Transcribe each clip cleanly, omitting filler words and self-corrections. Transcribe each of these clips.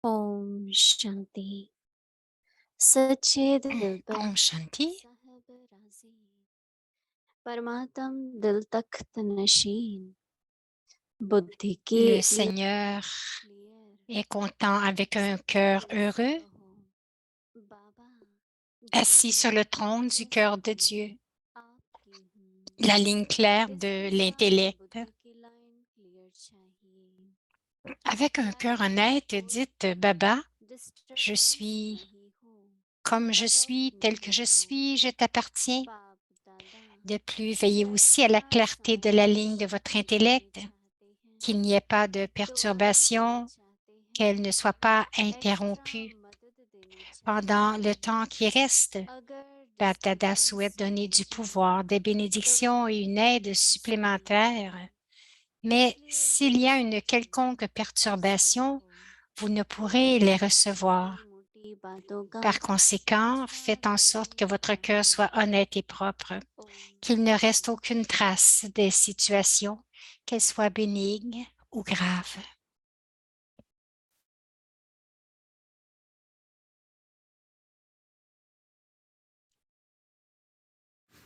ओम शांति। सच्चे दिल पर Om Shanti. साहब राजी, परमात्म दिल तख्त नशीन, बुद्धि के Le लिए Seigneur clear, est content avec un cœur सच्चाई से heureux, कहो बाबा, जो assis sur le trône du मैं cœur de सभी Dieu, आपकी हूँ। la ligne claire de इसके साथ l'intellect. बुद्धि की लाइन क्लियर चाहिए। Avec un cœur क्लैरिटी में honnête, कोई dites, Baba, je disturbance suis नहीं हो। comme je cut off suis, tel que je नहीं हो। suis, je t'appartiens. बाप दादा De plus, veillez aussi à la जैसा clarté de la सारा ligne de votre शक्तिशाली intellect, चाहते हैं qu'il n'y ait pas de तो अगर देना perturbation, चाहते हैं qu'elle ne soit pas extra interrompue मदद देनी pendant le चाहिए। temps qui reste. अगर Baptada डिस्टरबेंस souhaite donner नहीं du pouvoir, चाहिए des तो bénédictions et une वही aide पीस चाहिए। supplémentaire. Mais इसलिए s'il दिल y a से une quelconque ऐसा perturbation, हो vous ne कि pourrez les छोटी recevoir. मोटी बातों का Par conséquent, अच्छा faites en sorte que लगना votre cœur चाहिए। soit honnête et propre, ओम qu'il ne reste शांति। aucune trace des situations, qu'elles soient bénignes ou graves.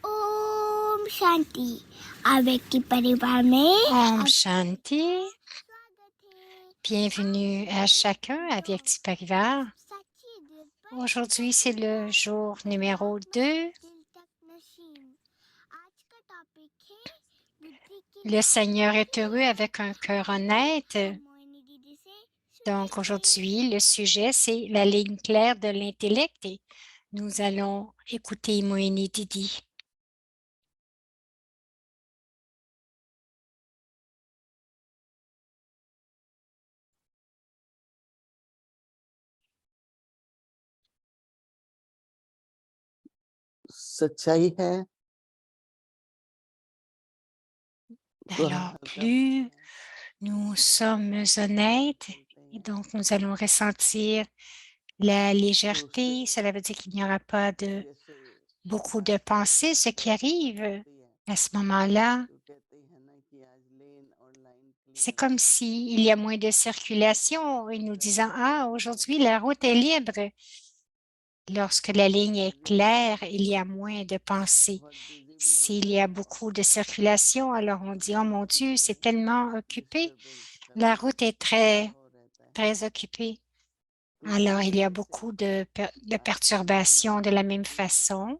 Om Shanti. avec की परिवार में Om आप Shanti, स्वागत है। bienvenue à chacun à Vyakti Parivar. सच्ची दिल पर Aujourd'hui, c'est साहब le jour numéro परमात्मा 2. दिल तक नशीन। आज का टॉपिक है बुद्धि की Le line Seigneur est heureux clear. avec un cœur honnête. हम मोहिनी दीदी से Donc सुनेंगे। aujourd'hui, le sujet, c'est la ligne claire de l'intellect et nous allons écouter Moini Didi. सच्चाई है तो Alors, हल्का plus है, nous sommes honnêtes, et donc nous allons ressentir la légèreté. Cela veut dire qu'il n'y aura pas de जैसे beaucoup de pensées, ce qui arrive होती है à ce moment-là. तो कहते हैं ना कि आज लेन और line C'est clear comme s'il y a moins de circulation et nous disons, ah, aujourd'hui, la route est libre. Lorsque la ligne est claire, il y a moins de pensées. बहुत बिजी भी S'il होता y a है beaucoup de circulation, alors on dit, oh mon Dieu, c'est tellement occupé. Disturbance का La route est très, हो रहता है très occupée. तो Alors, il y a जैसे beaucoup de आपका मन perturbations de la même बुद्धि है façon.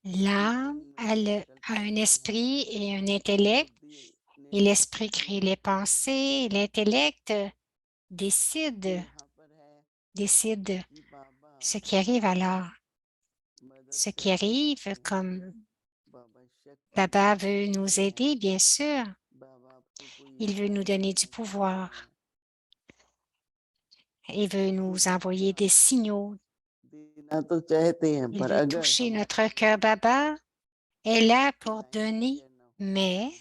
कि L'âme मन a, चंचल a un चंचल है esprit et un intellect, बुद्धि ने et l'esprit सोचा crée ये les करना है pensées, et l'intellect तो décide, यहाँ पर है décide कि बाबा ce qui arrive alors. मदद Ce qui करना arrive, चाहते हैं comme बाबा शक्ति Baba देना veut चाहते nous हैं aider, bien sûr, बाबा आपको कोई il veut nous साइन donner du देना चाहते pouvoir. हैं Il veut तो nous बाबा envoyer des signaux. देना तो चाहते हैं Il पर veut अगर toucher notre हमारी cœur. Baba est là pour line donner, clear ना हो mais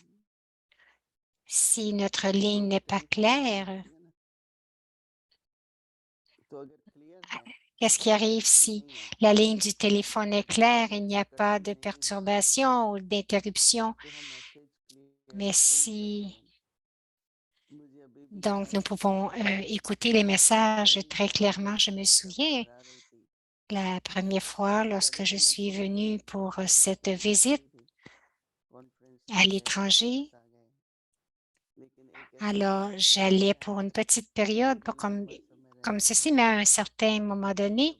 si notre ligne तो n'est pas telephone line claire, होती है ना तो अगर क्लियर है qu'est-ce qui arrive si नहीं है la ligne du téléphone est claire, il n'y a pas कठिन de नहीं है perturbation ou d'interruption, तो हम मैसेज क्लियर mais सुन सकते si, हैं मुझे अभी भी donc याद nous है pouvons écouter les एक messages बहन très clairement. Je me जब souviens घर आ रही थी la première fois तो कह lorsque रही je थी मैं suis थोड़ी venue pour cette मीटिंग में visite गई थी कॉन्फ्रेंस à में गए l'étranger. ऑफिस आ गए लेकिन एक ऐसा Alors, सिचुएशन j'allais आया pour une petite période, pas मुझे लंबा समय comme रहना ceci, पड़ा mais à un certain moment donné,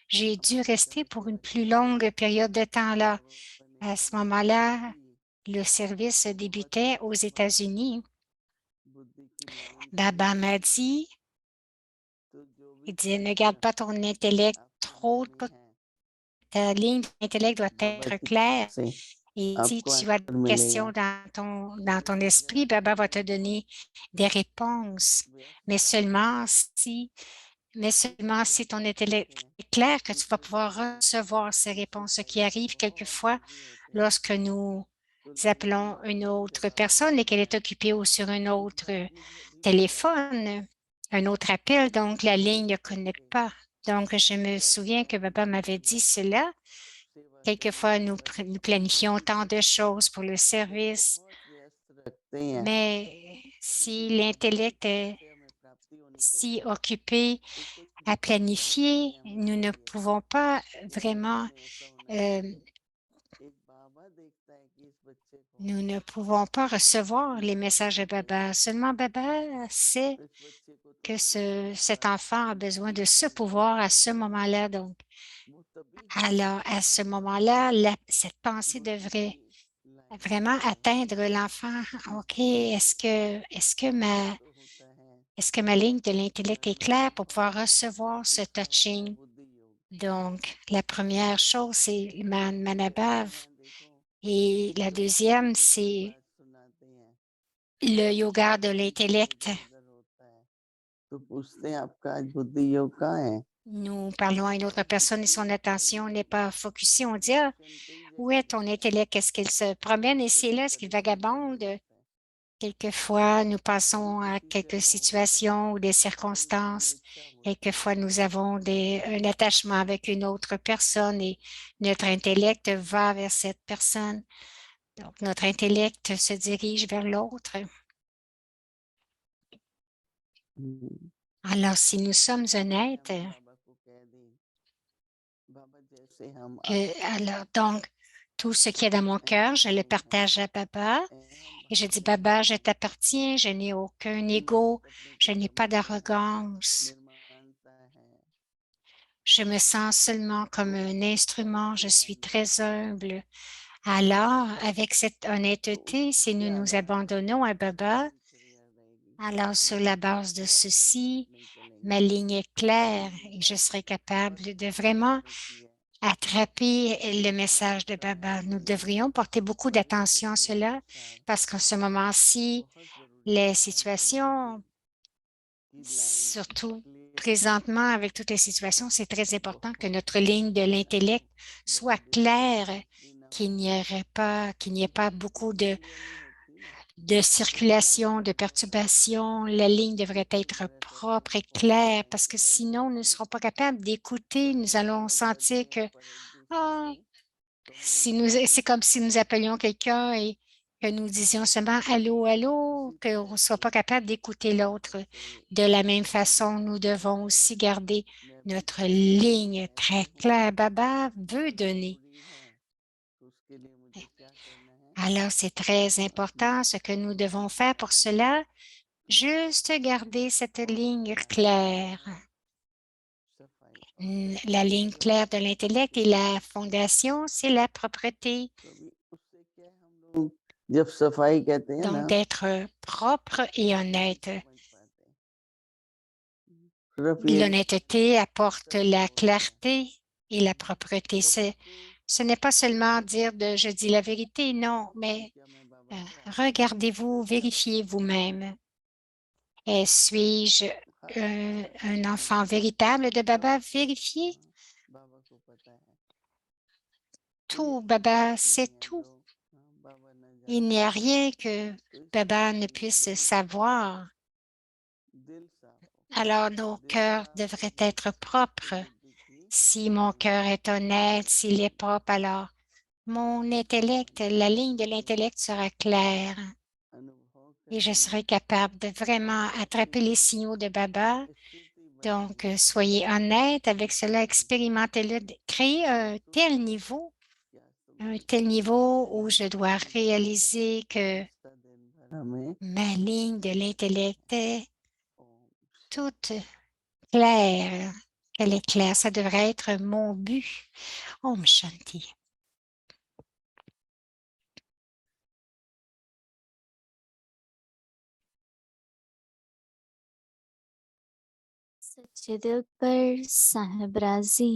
जब j'ai dû हमारे rester घर pour के une plus बच्चे longue période de temps là. बाबा ने À ce परमिशन दी moment-là, थी le service तो बहुत débutait aux États-Unis. बुद्धि की लाइन Baba क्लियर m'a है dit, तो जो भी il disait, ne garde प्रश्न pas ton intellect आपके मन trop, में है ta ligne d'intellect doit बाबा être की claire. तरफ से Et si आपको tu as des आंसर मिलेगा questions dans ton अगर esprit, आपके Baba va मन te में बहुत donner des réponses. व्यस्त Mais है seulement si, mais तो seulement ठीक si ton कह intellect सकते हैं est clair que tu vas दूसरे pouvoir समय recevoir ces दूसरी réponses, ce qui साइड पे arrive बहुत quelquefois बिजी होते हैं lorsque nous तो appelons लाइन une क्लियर के autre बाद personne et बोलते qu'elle est हैं occupée ou sur un कि autre हाँ मुझे अभी भी याद है téléphone, un autre appel, donc la ligne ne ईश्वर connecte के pas. Donc, je me souviens que plan Baba m'avait में dit cela. सेवा करने Quelquefois, में nous, nous व्यस्त हैं planifions tant de choses pour le जब service, बहुत व्यस्त रखते हैं mais तो si फिर बाबा की l'intellect तरफ est से हमें प्राप्ति होनी si occupés à planifier, nous ne pouvons pas vraiment nous ne pouvons pas recevoir les messages de Baba. Seulement Baba sait que cet enfant a besoin de ce pouvoir à ce moment-là. Donc, alors, à ce moment-là, cette pensée devrait vraiment atteindre l'enfant. OK, est-ce que ma ligne de l'intellect est claire pour pouvoir recevoir ce touching? Donc, la première chose, c'est Manabhav. Et la deuxième, c'est le yoga de l'intellect. Nous parlons à une autre personne et son attention n'est pas focusée. On dit, ah, où est ton intellect? Est-ce qu'il se promène ici et là? Est-ce qu'il vagabonde? Quelquefois, nous passons à quelques situations ou des circonstances. Quelquefois, nous avons un attachement avec une autre personne et notre intellect va vers cette personne. Donc, notre intellect se dirige vers l'autre. Alors, si nous sommes honnêtes, donc, tout ce qui est dans mon cœur, je le partage à Baba. Et je dis, Baba, je t'appartiens, je n'ai aucun ego, je n'ai pas d'arrogance. Je me sens seulement comme un instrument, je suis très humble. Alors, avec cette honnêteté, si nous nous abandonnons à Baba, alors sur la base de ceci, ma ligne est claire et je serai capable de vraiment attraper le message de Baba. Nous devrions porter beaucoup d'attention à cela parce qu'en ce moment-ci, les situations, surtout présentement avec toutes les situations, c'est très important que notre ligne de l'intellect soit claire, qu'il n'y ait pas beaucoup de circulation, de perturbation. La ligne devrait être propre et claire parce que sinon, nous ne serons pas capables d'écouter. Nous allons sentir que ah, c'est comme si nous appelions quelqu'un et que nous disions seulement allô, allô, qu'on ne soit pas capable d'écouter l'autre. De la même façon, nous devons aussi garder notre ligne très claire. Baba veut donner. Alors, c'est très important ce que nous devons faire pour cela. Juste garder cette ligne claire. La ligne claire de l'intellect et la fondation, c'est la propreté. Donc, d'être propre et honnête. L'honnêteté apporte la clarté et la propreté. Ce n'est pas seulement dire je dis la vérité, non, mais regardez-vous, vérifiez vous-même. Suis-je un enfant véritable de Baba? Vérifiez. Tout, Baba sait tout. Il n'y a rien que Baba ne puisse savoir. Alors, nos cœurs devraient être propres. Si mon cœur est honnête, s'il est propre, alors mon intellect, la ligne de l'intellect sera claire et je serai capable de vraiment attraper les signaux de Baba. Donc, soyez honnête avec cela, expérimentez-le, créez un tel niveau où je dois réaliser que ma ligne de l'intellect est toute claire, qu'elle est claire. Ça devrait être mon but. Om Shanti. सच्चे दिल पर साहबराजी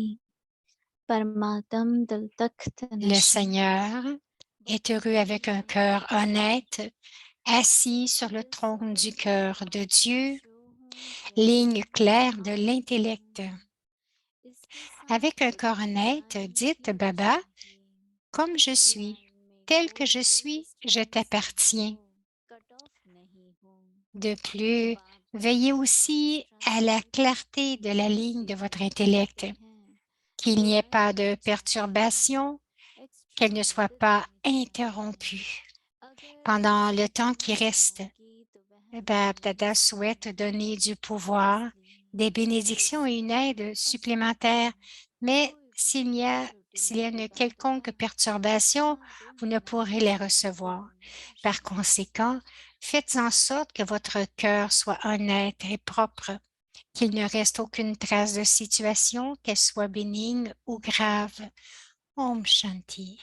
परमात्म दिल तख्त Le नशीं Seigneur est heureux avec un cœur honnête, assis sur le trône du cœur de Dieu, ligne claire de l'intellect. Avec un cœur honnête, dites Baba, comme je suis, tel que je suis, je t'appartiens. De plus, veillez aussi à la clarté de la ligne de votre intellect, qu'il n'y ait pas de perturbation, qu'elle ne soit pas interrompue pendant le temps qui reste. Bab Dada souhaite donner du pouvoir, des bénédictions et une aide supplémentaire, mais s'il y a une quelconque perturbation, vous ne pourrez les recevoir. Par conséquent, faites en sorte que votre cœur soit honnête et propre, qu'il ne reste aucune trace de situation, qu'elle soit bénigne ou grave. Om Shanti.